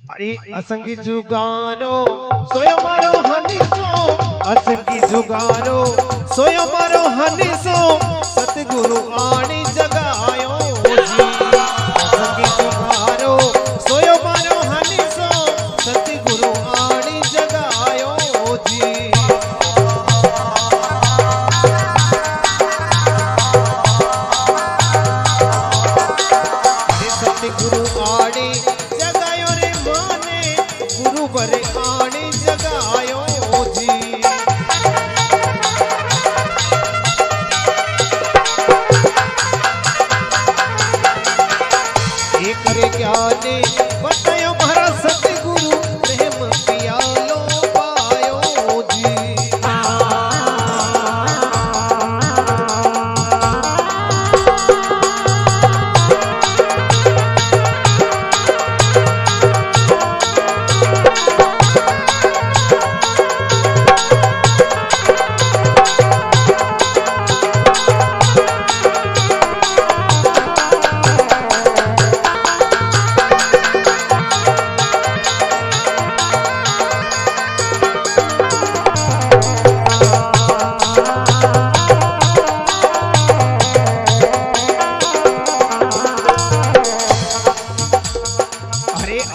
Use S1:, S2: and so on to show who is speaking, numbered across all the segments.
S1: अरे असंगी जुगारो सोयो मारो हनीसो, असंगी जुगारो सोयो मारो हनीसो, सतगुरु आनी जगायो जी। असंगी जुगारो सोयो मारो हनीसो, सतगुरु आनी जगायो जी। सतगुरु आनी जगायो रे माने, गुरु बरे आनी जगायो जी। करे ज्ञाने बतायो मारा सतगुरु, प्रेम पियालो पायो जी।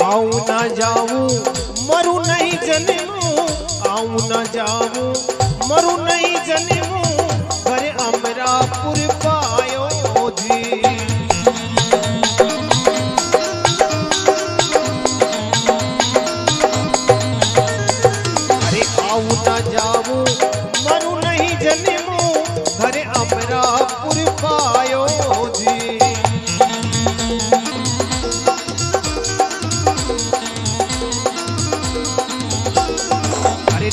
S1: आऊं ना जाऊं मरू नहीं जन्मूं, आऊं ना जाऊं मरू नहीं जन्मूं, घर अमरापुर पायो जी। अरे आऊं ना जाऊं मरू नहीं जन्मूं, घर अमरापुर पायो जी।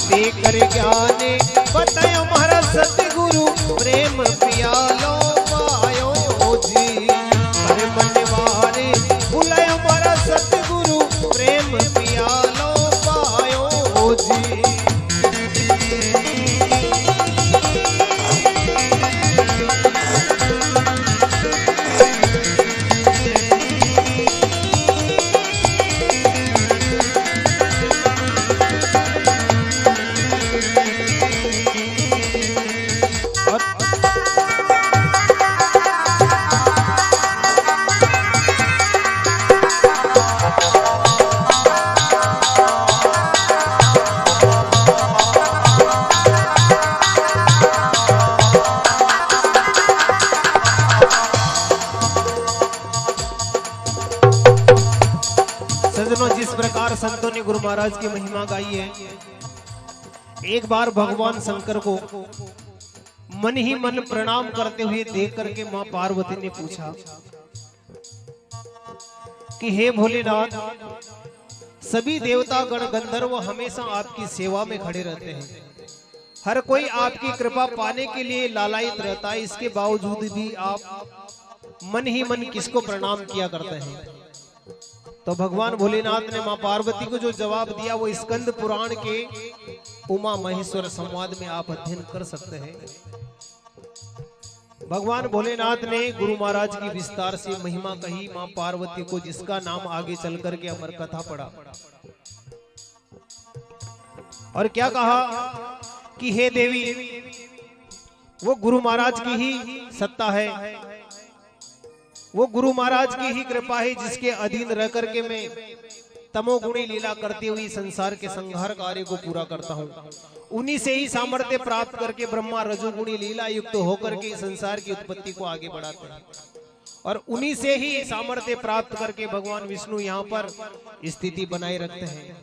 S1: देकर ज्ञाने बतायो मारा सतगुरु, प्रेम पियालो पायो जी। अरे मनवारे बुलायो मारा सतगुरु, प्रेम पियालो पायो जी। सज्जनों, जिस प्रकार संतों ने गुरु महाराज की महिमा गाई है, एक बार भगवान शंकर को मन ही मन प्रणाम करते हुए देख करके मां पार्वती ने पूछा कि हे भोलेनाथ, सभी देवता गण गंधर्व हमेशा आपकी सेवा में खड़े रहते हैं, हर कोई आपकी कृपा पाने के लिए लालायित रहता है, इसके बावजूद भी आप मन ही मन किसको प्रणाम किया करते हैं। तो भगवान भोलेनाथ ने मां पार्वती को जो जवाब दिया वो स्कंद पुराण के उमा महेश्वर संवाद में आप अध्ययन कर सकते हैं। भगवान भोलेनाथ ने गुरु महाराज की विस्तार से महिमा कही मां पार्वती को, जिसका नाम आगे चल करके अमर कथा पड़ा। और क्या कहा कि हे देवी, वो गुरु महाराज की ही सत्ता है, वो गुरु महाराज की ही कृपा है, जिसके अधीन रह करके मैं तमोगुणी लीला करती हुई संसार के संहार कार्य को पूरा करता हूँ। उन्हीं से ही सामर्थ्य प्राप्त करके ब्रह्मा रजोगुणी लीला युक्त होकर के संसार की उत्पत्ति को आगे बढ़ाते हैं, और उन्हीं से ही सामर्थ्य प्राप्त करके भगवान विष्णु यहाँ पर स्थिति बनाए रखते हैं।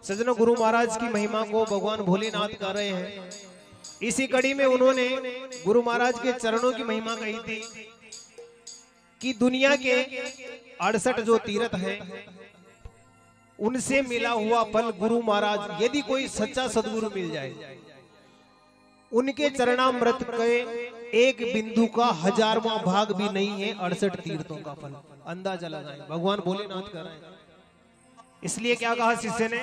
S1: सज्जनों, गुरु महाराज की महिमा को भगवान भोलेनाथ कर रहे हैं। इसी कड़ी में उन्होंने गुरु महाराज के चरणों की महिमा कही थी कि दुनिया के 68 जो तीर्थ हैं, उनसे मिला हुआ फल गुरु महाराज, यदि कोई सच्चा सदगुरु मिल जाए, उनके चरणामृत के एक बिंदु का 1000वां भाग भी नहीं है 68 तीर्थों का फल। अंदाजा लगाएं, भगवान भोलेनाथ कर रहे हैं। इसलिए क्या कहा शिष्य ने,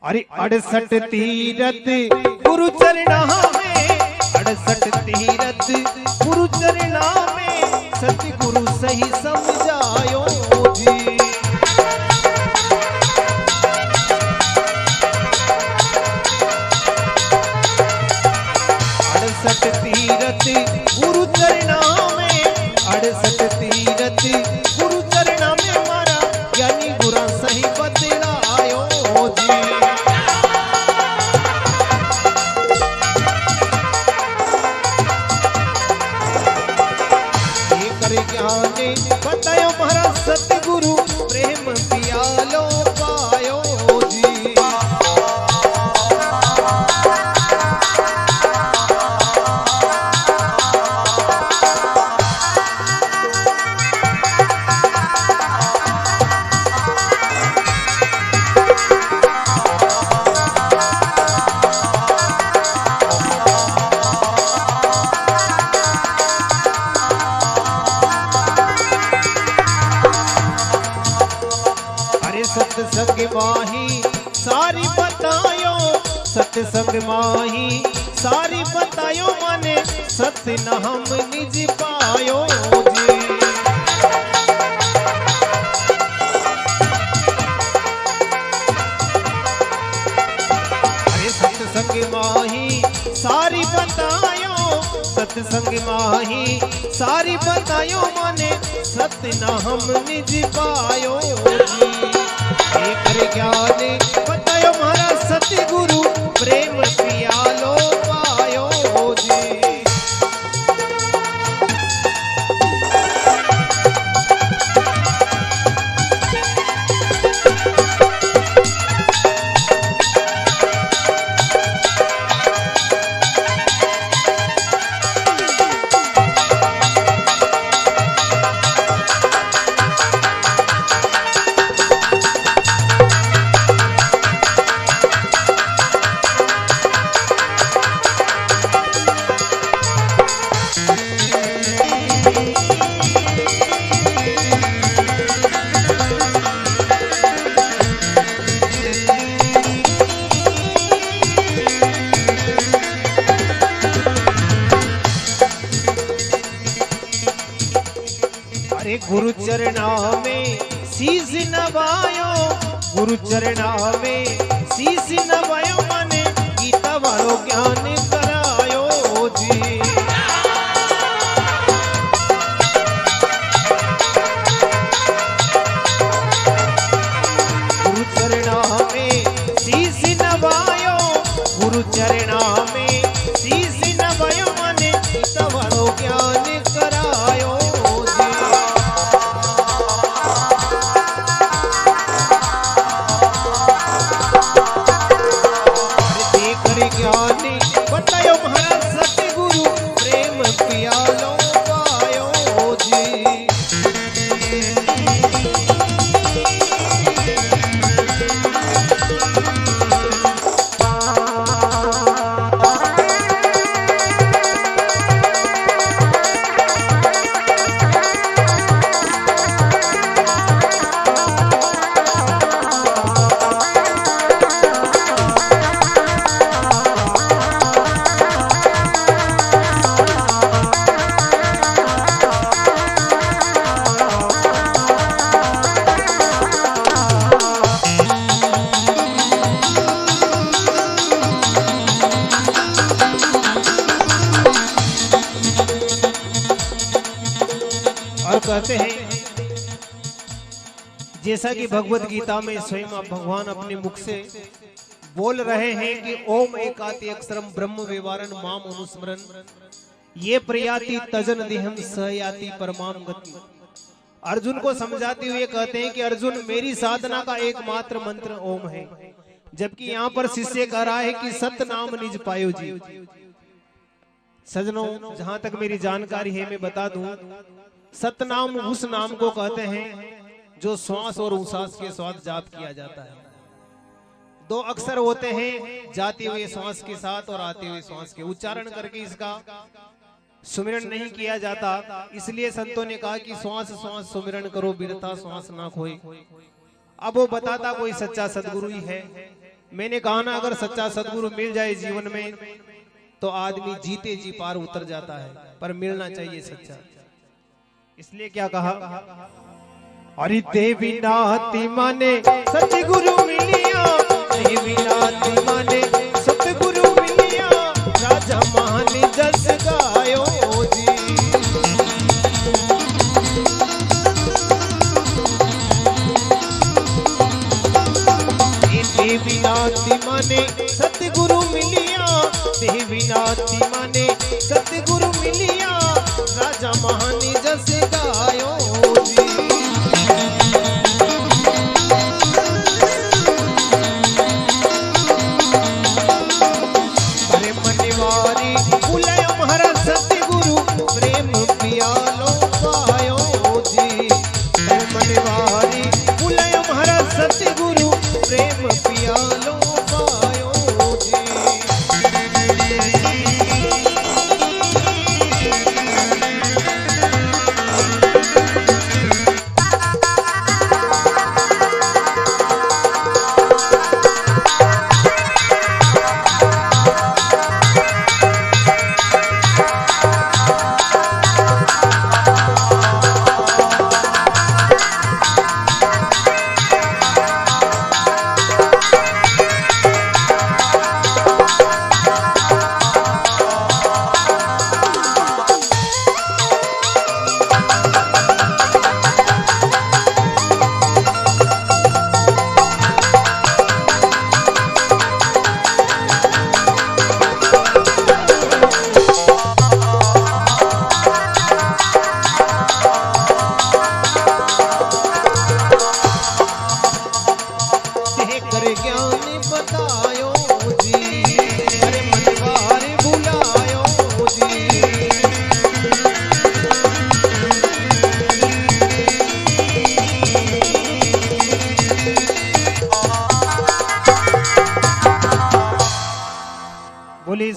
S1: अरे 68 तीरथ गुरु चरणा में, 68 तीरथ गुरु चरणा में, सतगुरु सही समझायो जी। सत्संग माही सारी बतायो माने सत्य न हम निज पायो जी। अरे सत्संग माही सारी बतायो, सत्संग माही सारी बतायो माने सत्य न हम निज पायो जी। एक ज्ञान बतायो मारा सत्य गुरु प्रेम पियालो पायो जी। गुरु चरणा में शीश नवायो, गुरु चरणा में शीश नवायो माने गीता वालो ज्ञान करायो जी। गुरु चरणा में शीश नवायो, गुरु चरणा में शीश नवायो माने गीता वालो ज्ञान करायो। बतायो महाराज सत्य गुरु प्रेम पियालो पायो जी। कहते हैं जैसा कि भगवत गीता में स्वयं भगवान अपने मुख से बोल रहे हैं कि ओम एकाति अक्षरम ब्रह्म विवारण माम अनुस्मरण ये प्रयाति तजन दिहम सहयाति परमाम गति। अर्जुन को समझाते हुए कहते हैं कि अर्जुन मेरी साधना का एकमात्र मंत्र ओम है, जबकि यहाँ पर शिष्य कह रहा है कि सत्य नाम निज पायो जी। सजनों, जहां तक मेरी जानकारी है मैं बता दूं, सतनाम उस नाम को कहते हैं जो श्वास और उच्छ्वास के साथ जाप किया जाता है। दो अक्षर होते हैं, जाते हुए श्वास के साथ और आते हुए श्वास के, उच्चारण करके इसका सुमिरन नहीं किया जाता। इसलिए संतों ने कहा कि श्वास श्वास सुमिरन करो बिरता श्वास ना खोए। अब वो बताता कोई सच्चा सदगुरु ही है। मैंने कहा ना, अगर सच्चा सदगुरु मिल जाए जीवन में तो आदमी जीते जी पार उतर जाता है, पर मिलना चाहिए सच्चा। इसलिए क्या कहा, अरे देवी नाती माने सतगुरु मिलिया, देवी नाती माने सतगुरु मिलिया, राजा महान जस गायो जी। देवी नाती माने सतगुरु मिलिया, देवी नाती माने सतगुरु मिलिया, राजा महान जस गायो जी। अरे मनवारी बुलायो महाराज सतगुरु प्रेम पियालो पायो जी। अरे मनवारी बुलायो महाराज सतगुरु प्रेम पियालो पायो जी। बोले